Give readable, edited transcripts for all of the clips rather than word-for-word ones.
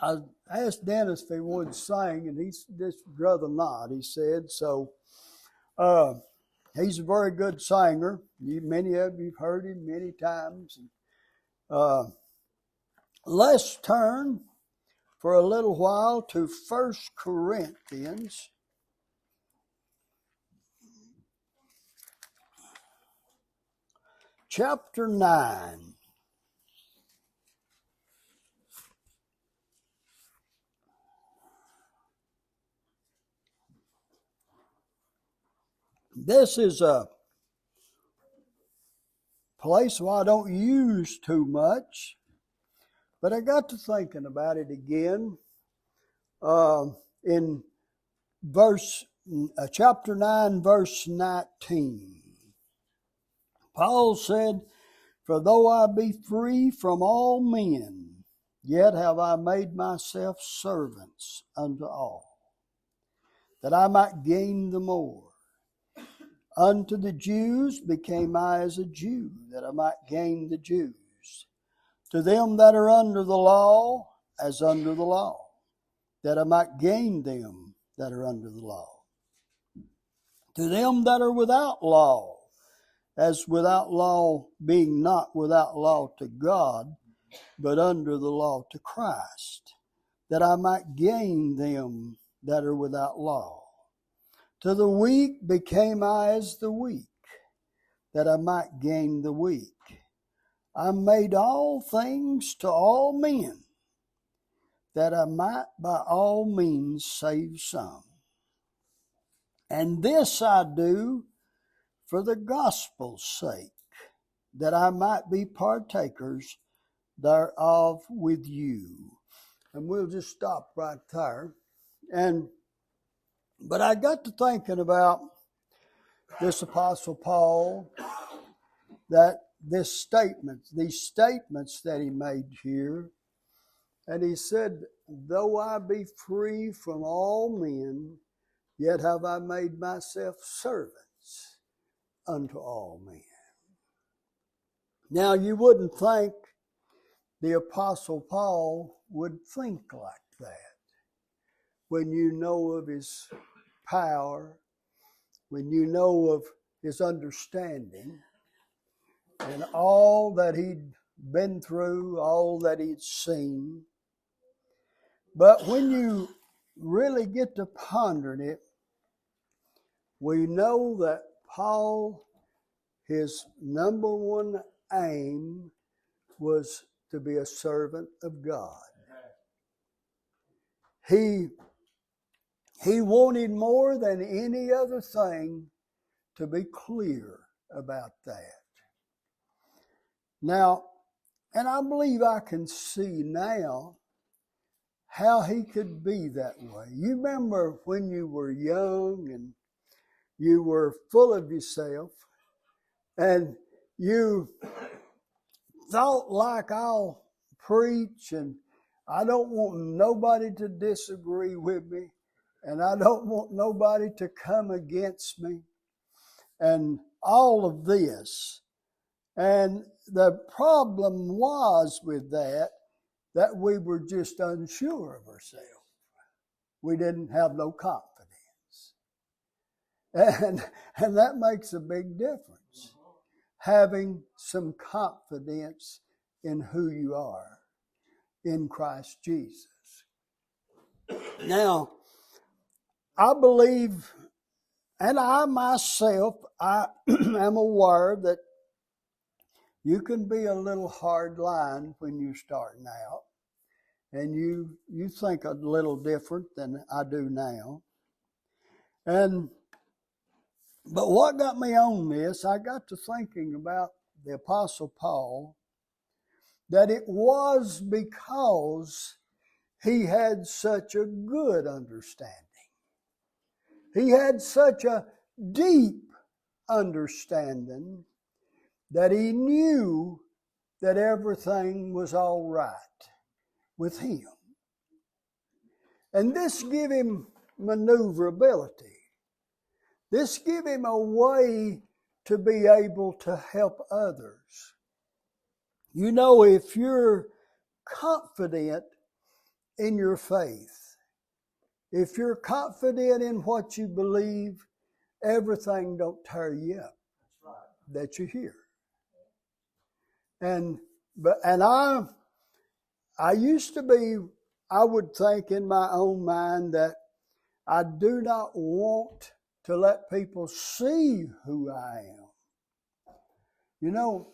I asked Dennis if he would sing, and he's just rather not, he said. So he's a very good singer. Many of you have heard him many times. Let's turn for a little while to 1 Corinthians. Chapter 9. This is a place where I don't use too much, but I got to thinking about it again. In chapter 9, verse 19. Paul said, "For though I be free from all men, yet have I made myself servants unto all, that I might gain the more. Unto the Jews became I as a Jew, that I might gain the Jews. To them that are under the law, as under the law, that I might gain them that are under the law. To them that are without law, as without law, being not without law to God, but under the law to Christ, that I might gain them that are without law. To the weak became I as the weak, that I might gain the weak. I made all things to all men, that I might by all means save some. And this I do for the gospel's sake, that I might be partakers thereof with you." And we'll just stop right there. But I got to thinking about this Apostle Paul, that these statements that he made here. And he said, "Though I be free from all men, yet have I made myself servants unto all men." Now, you wouldn't think the Apostle Paul would think like that when you know of his power, when you know of his understanding, and all that he'd been through, all that he'd seen. But when you really get to pondering it, we know that Paul, his number one aim was to be a servant of God. He wanted more than any other thing to be clear about that. Now, and I believe I can see now how he could be that way. You remember when you were young and you were full of yourself and you thought, like, I'll preach and I don't want nobody to disagree with me and I don't want nobody to come against me and all of this. And the problem was with that we were just unsure of ourselves. We didn't have no confidence. And that makes a big difference. Having some confidence in who you are in Christ Jesus. Now, I believe, and I myself, I am aware that you can be a little hard line when you're starting out, and you think a little different than I do now. But what got me on this, I got to thinking about the Apostle Paul, that it was because he had such a good understanding. He had such a deep understanding that he knew that everything was all right with him. And this gave him maneuverability. This gave him a way to be able to help others. You know, if you're confident in your faith, if you're confident in what you believe, everything don't tear you up that you hear. And I used to be, I would think in my own mind that I do not want to let people see who I am. You know,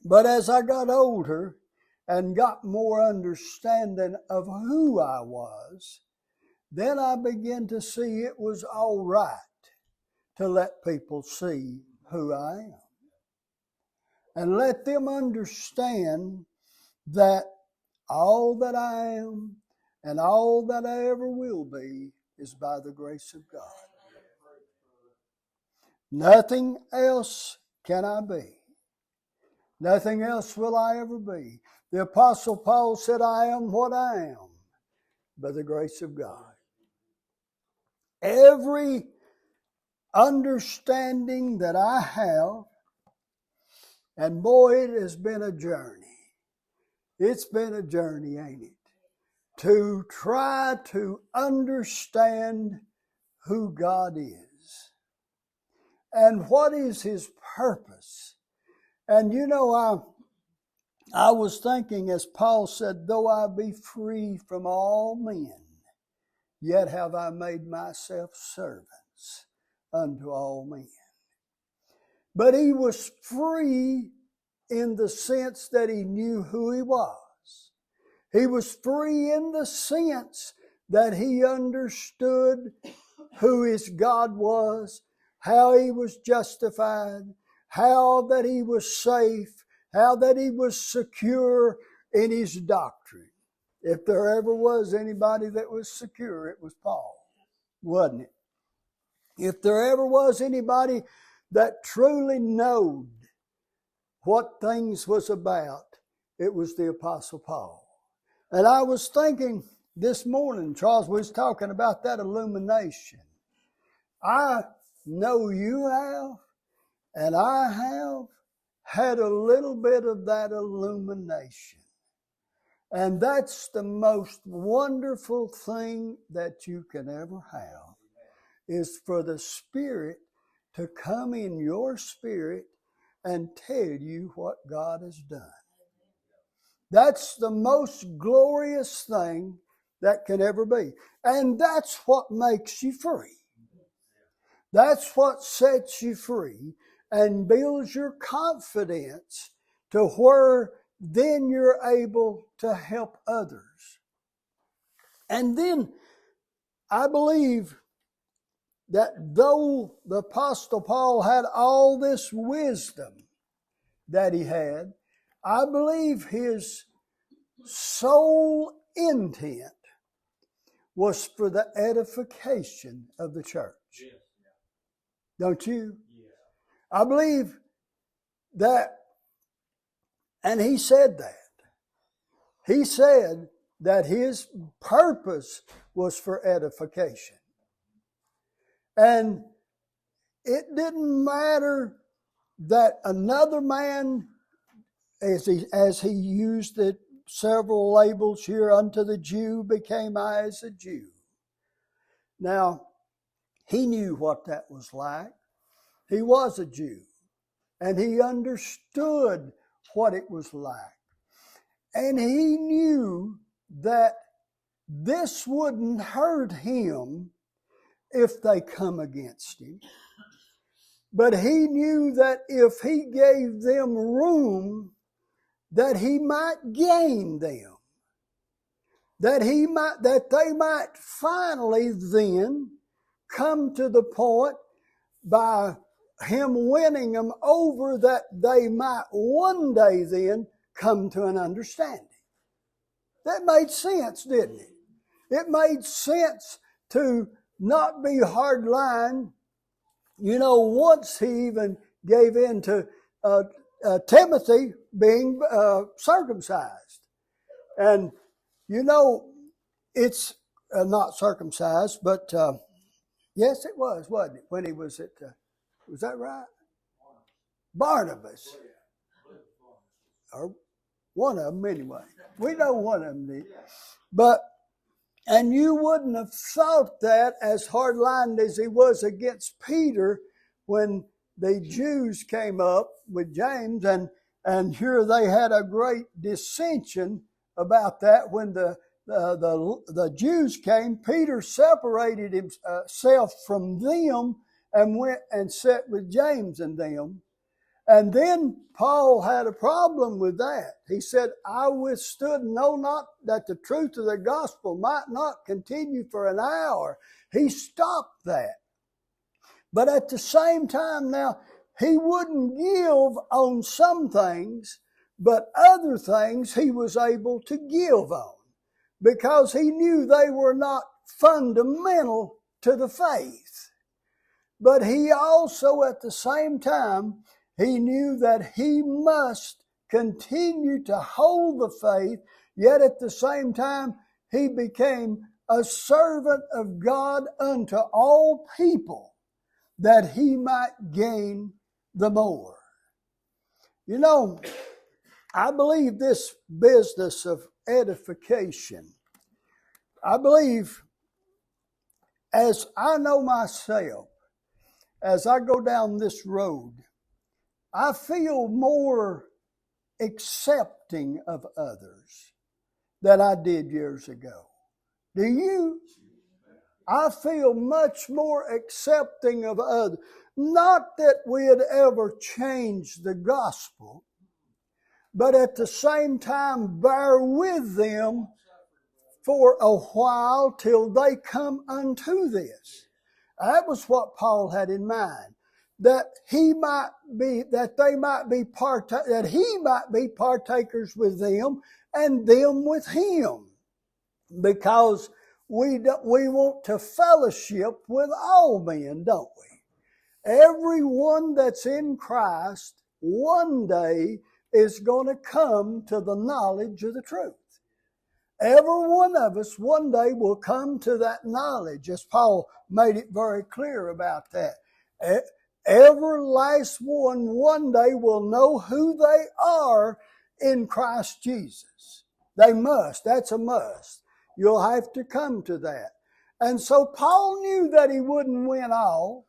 but as I got older and got more understanding of who I was, then I began to see it was all right to let people see who I am. And let them understand that all that I am and all that I ever will be is by the grace of God. Nothing else can I be. Nothing else will I ever be. The Apostle Paul said, I am what I am by the grace of God. Every understanding that I have, and boy, it has been a journey. It's been a journey, ain't it? To try to understand who God is and what is His purpose. And you know, I was thinking, as Paul said, though I be free from all men, yet have I made myself servants unto all men. But he was free in the sense that he knew who he was. He was free in the sense that he understood who his God was, how he was justified, how that he was safe, how that he was secure in his doctrine. If there ever was anybody that was secure, it was Paul, wasn't it? If there ever was anybody that truly knowed what things was about, it was the Apostle Paul. And I was thinking this morning, Charles, we was talking about that illumination. I know you have, and I have had a little bit of that illumination. And that's the most wonderful thing that you can ever have, is for the Spirit to come in your spirit and tell you what God has done. That's the most glorious thing that can ever be. And that's what makes you free. That's what sets you free and builds your confidence to where then you're able to help others. And then I believe that though the Apostle Paul had all this wisdom that he had, I believe his sole intent was for the edification of the church. Don't you? I believe that, and he said that. He said that his purpose was for edification. And it didn't matter that another man, as he used it, several labels here, unto the Jew became I as a Jew. Now, he knew what that was like. He was a Jew, and he understood what it was like. And he knew that this wouldn't hurt him if they come against him. But he knew that if he gave them room, that he might gain them. That they might finally then come to the point by him winning them over, that they might one day then come to an understanding. That made sense, didn't it? It made sense to not be hardline. You know, once he even gave in to Timothy being circumcised. And, you know, it's not circumcised, but yes, it was, wasn't it? When he was at, was that right? Barnabas. Or One of them anyway. We know one of them did. And you wouldn't have thought that, as hard-lined as he was against Peter when the Jews came up with James, and here they had a great dissension about that. When the Jews came, Peter separated himself from them and went and sat with James and them. And then Paul had a problem with that. He said, I withstood, know not that the truth of the gospel might not continue for an hour. He stopped that. But at the same time now, he wouldn't give on some things, but other things he was able to give on, because he knew they were not fundamental to the faith. But he also, at the same time, he knew that he must continue to hold the faith, yet at the same time, he became a servant of God unto all people, that he might gain the more. You know, I believe this business of edification, I believe, as I know myself, as I go down this road, I feel more accepting of others than I did years ago. Do you? I feel much more accepting of others. Not that we had ever changed the gospel, but at the same time bear with them for a while till they come unto this. That was what Paul had in mind. That he might be partakers with them, and them with him, because we want to fellowship with all men, don't we? Everyone that's in Christ one day is going to come to the knowledge of the truth. Every one of us one day will come to that knowledge, as Paul made it very clear about that. Every last one day will know who they are in Christ Jesus. They must. That's a must. You'll have to come to that. And so Paul knew that he wouldn't win all,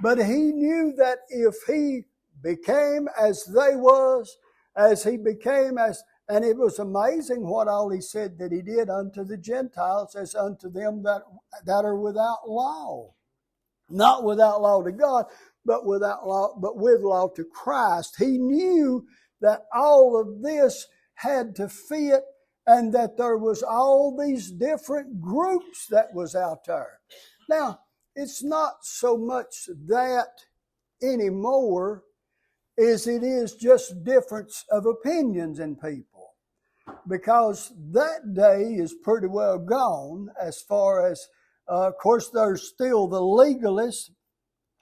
but he knew that if he became as they was, as he became as, and it was amazing what all he said that he did unto the Gentiles as unto them that are without law. Not without law to God, but with law to Christ. He knew that all of this had to fit, and that there was all these different groups that was out there. Now, it's not so much that anymore as it is just difference of opinions in people, because that day is pretty well gone. As far as, of course, there's still the legalists,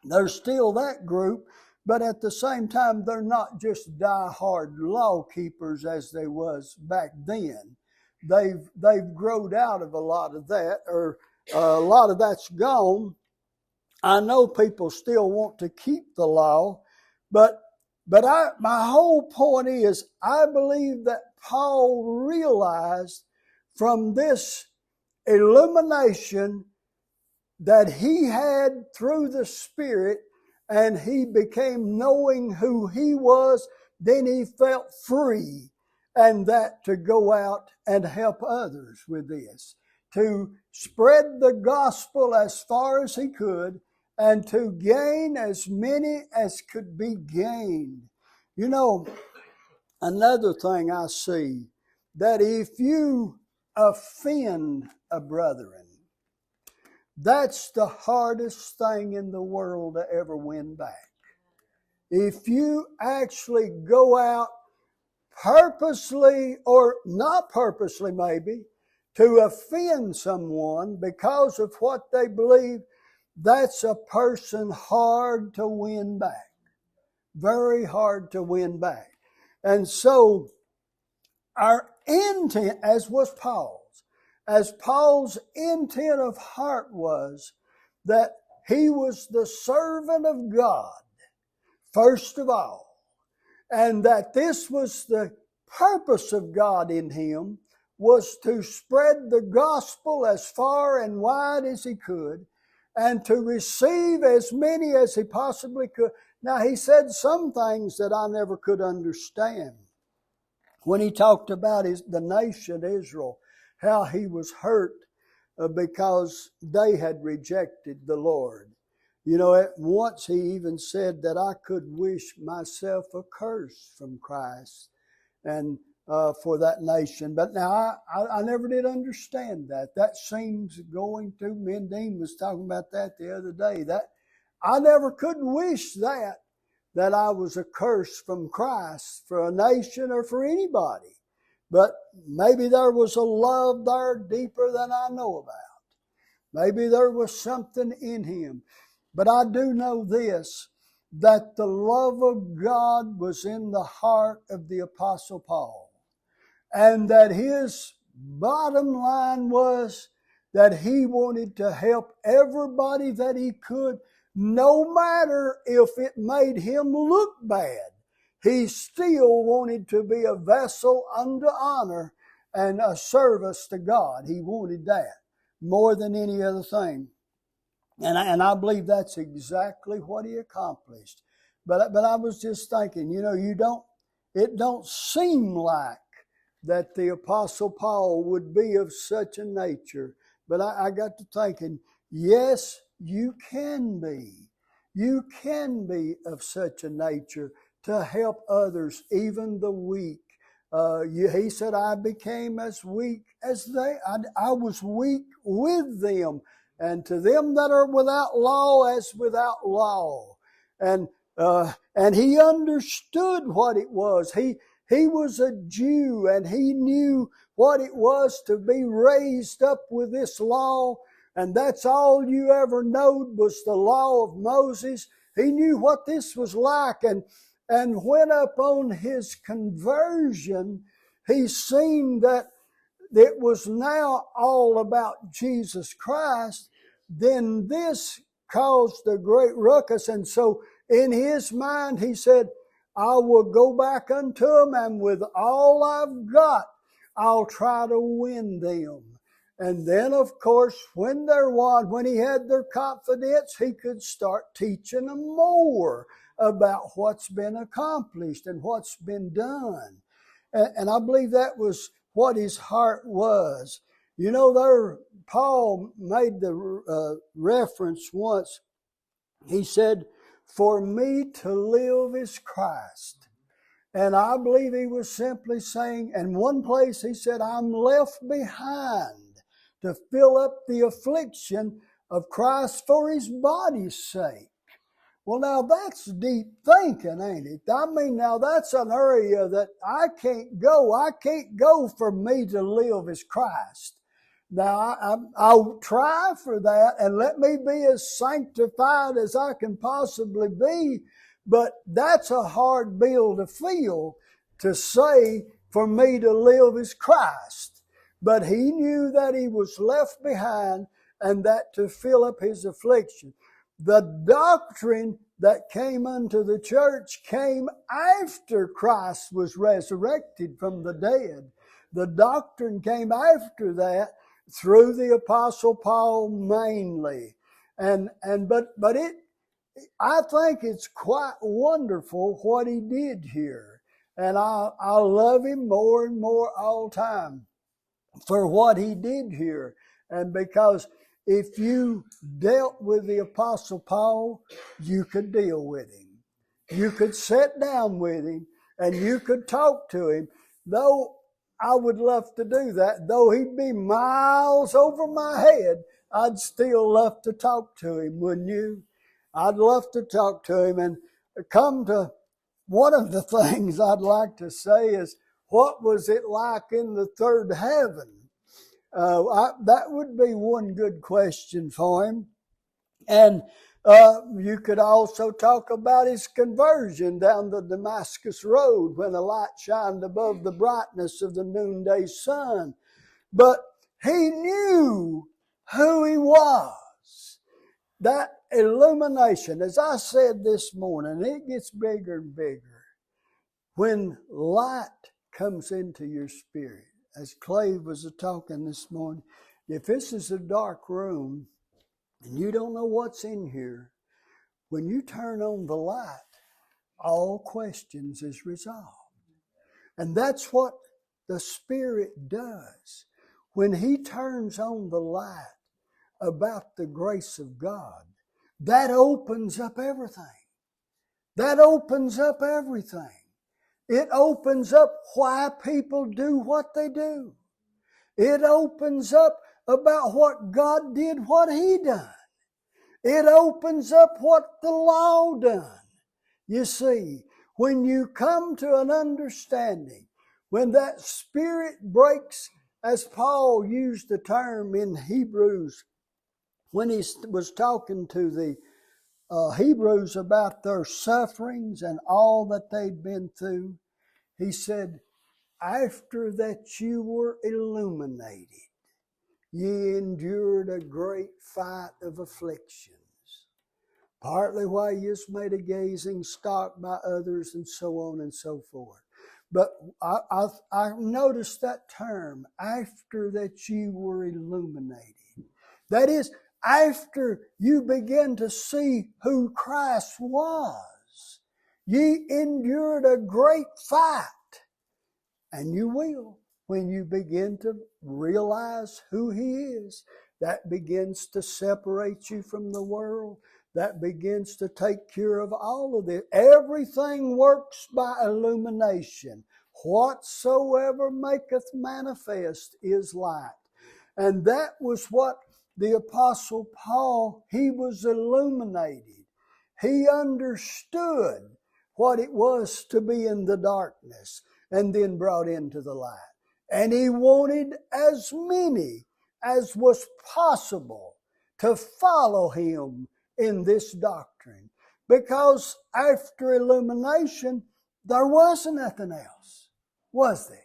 there's still that group, but at the same time, they're not just die-hard law keepers as they was back then. They've growed out of a lot of that, or a lot of that's gone. I know people still want to keep the law, but my whole point is, I believe that Paul realized from this illumination that he had through the Spirit, and he became knowing who he was, then he felt free, and that to go out and help others with this, to spread the gospel as far as he could, and to gain as many as could be gained. You know, another thing I see, that if you offend a brethren, that's the hardest thing in the world to ever win back. If you actually go out purposely, or not purposely maybe, to offend someone because of what they believe, that's a person hard to win back. Very hard to win back. And so, our intent, as was Paul's intent of heart was that he was the servant of God, first of all, and that this was the purpose of God in him was to spread the gospel as far and wide as he could and to receive as many as he possibly could. Now, he said some things that I never could understand. When he talked about the nation Israel, how he was hurt because they had rejected the Lord. You know, at once he even said that I could wish myself a curse from Christ and for that nation. But now I never did understand that. That seems going to, me and Dean was talking about that the other day. That I never could wish that I was a curse from Christ for a nation or for anybody. But maybe there was a love there deeper than I know about. Maybe there was something in him. But I do know this, that the love of God was in the heart of the Apostle Paul. And that his bottom line was that he wanted to help everybody that he could, no matter if it made him look bad. He still wanted to be a vessel unto honor and a service to God. He wanted that more than any other thing. And I believe that's exactly what he accomplished. But I was just thinking, you know, it don't seem like that the Apostle Paul would be of such a nature. But I got to thinking, yes, you can be. You can be of such a nature to help others, even the weak. He said, I became as weak as they. I was weak with them. And to them that are without law as without law. And he understood what it was. He was a Jew and he knew what it was to be raised up with this law. And that's all you ever knowed was the law of Moses. He knew what this was like. And when upon his conversion, he seen that it was now all about Jesus Christ, then this caused a great ruckus. And so in his mind, he said, I will go back unto them, and with all I've got, I'll try to win them. And then, of course, when he had their confidence, he could start teaching them more about what's been accomplished and what's been done. And I believe that was what his heart was. You know, Paul made the reference once. He said, for me to live is Christ. And I believe he was simply saying, in one place he said, I'm left behind to fill up the affliction of Christ for his body's sake. Well, now that's deep thinking, ain't it? I mean, now that's an area that I can't go. I can't go for me to live as Christ. Now, I'll try for that and let me be as sanctified as I can possibly be. But that's a hard bill to fill, to say for me to live as Christ. But he knew that he was left behind and that to fill up his affliction. The doctrine that came unto the church came after Christ was resurrected from the dead. The doctrine came after that through the Apostle Paul mainly. But I think it's quite wonderful what he did here. And I love him more and more all the time for what he did here. And because if you dealt with the Apostle Paul, you could deal with him. You could sit down with him and you could talk to him. Though I would love to do that, though he'd be miles over my head, I'd still love to talk to him, wouldn't you? I'd love to talk to him. And come to one of the things I'd like to say is, what was it like in the third heaven? That would be one good question for him. And you could also talk about his conversion down the Damascus Road when the light shined above the brightness of the noonday sun. But he knew who he was. That illumination, as I said this morning, it gets bigger and bigger. When light comes into your spirit. As Clay was talking this morning, if this is a dark room and you don't know what's in here, when you turn on the light, all questions is resolved. And that's what the Spirit does. When He turns on the light about the grace of God, that opens up everything. That opens up everything. It opens up why people do what they do. It opens up about what God did, what He done. It opens up what the law done. You see, when you come to an understanding, when that Spirit breaks, as Paul used the term in Hebrews, when he was talking to the Hebrews about their sufferings and all that they'd been through, he said, after that you were illuminated, ye endured a great fight of afflictions, partly while you was made a gazing stock by others, and so on and so forth. But I noticed that term, after that you were illuminated. That is, after you begin to see who Christ was, ye endured a great fight. And you will when you begin to realize who He is. That begins to separate you from the world. That begins to take care of all of this. Everything works by illumination. Whatsoever maketh manifest is light. And that was what the Apostle Paul, he was illuminated. He understood what it was to be in the darkness and then brought into the light. And he wanted as many as was possible to follow him in this doctrine. Because after illumination, there was nothing else, was there?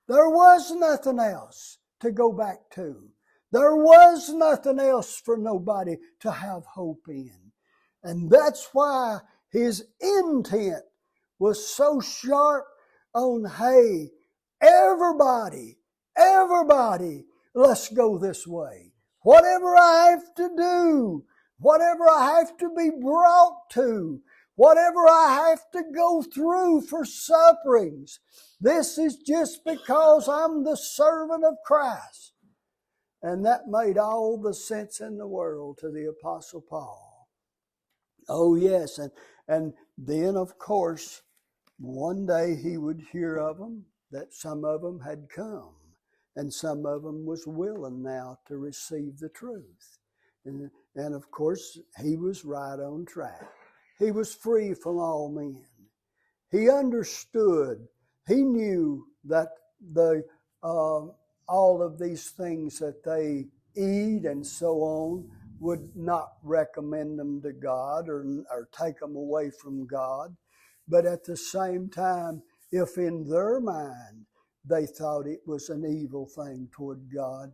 There was nothing else to go back to. There was nothing else for nobody to have hope in. And that's why his intent was so sharp on, hey, everybody, let's go this way. Whatever I have to do, whatever I have to be brought to, whatever I have to go through for sufferings, this is just because I'm the servant of Christ. And that made all the sense in the world to the Apostle Paul. Oh yes, and then of course, one day he would hear of them, that some of them had come, and some of them was willing now to receive the truth. And of course, he was right on track. He was free from all men. He understood. He knew that all of these things that they eat and so on would not recommend them to God or take them away from God. But at the same time, if in their mind they thought it was an evil thing toward God,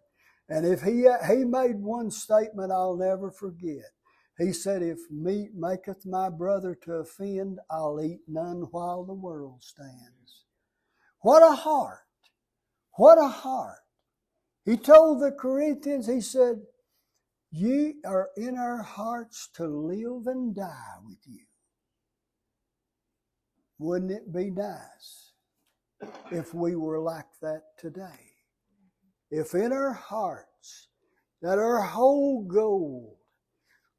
and if he made one statement I'll never forget. He said, if meat maketh my brother to offend, I'll eat none while the world stands. What a heart! What a heart! He told the Corinthians, he said, ye are in our hearts to live and die with you. Wouldn't it be nice if we were like that today? If in our hearts that our whole goal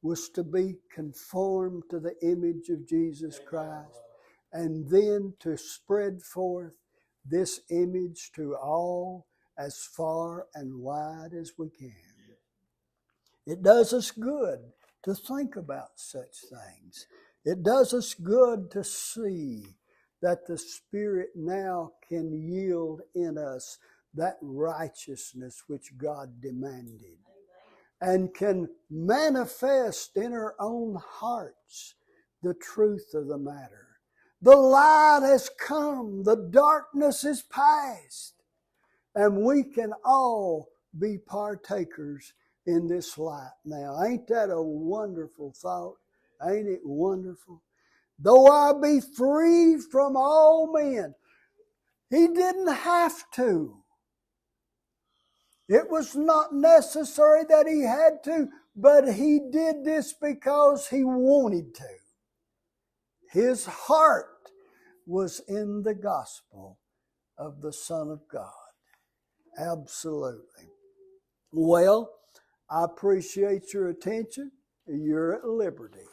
was to be conformed to the image of Jesus Christ, and then to spread forth this image to all as far and wide as we can. It does us good to think about such things. It does us good to see that the Spirit now can yield in us that righteousness which God demanded, and can manifest in our own hearts the truth of the matter. The light has come, the darkness is past, and we can all be partakers in this light now. Ain't that a wonderful thought? Ain't it wonderful? Though I be free from all men. He didn't have to. It was not necessary that he had to, but he did this because he wanted to. His heart was in the gospel of the Son of God. Absolutely. Well, I appreciate your attention. You're at liberty.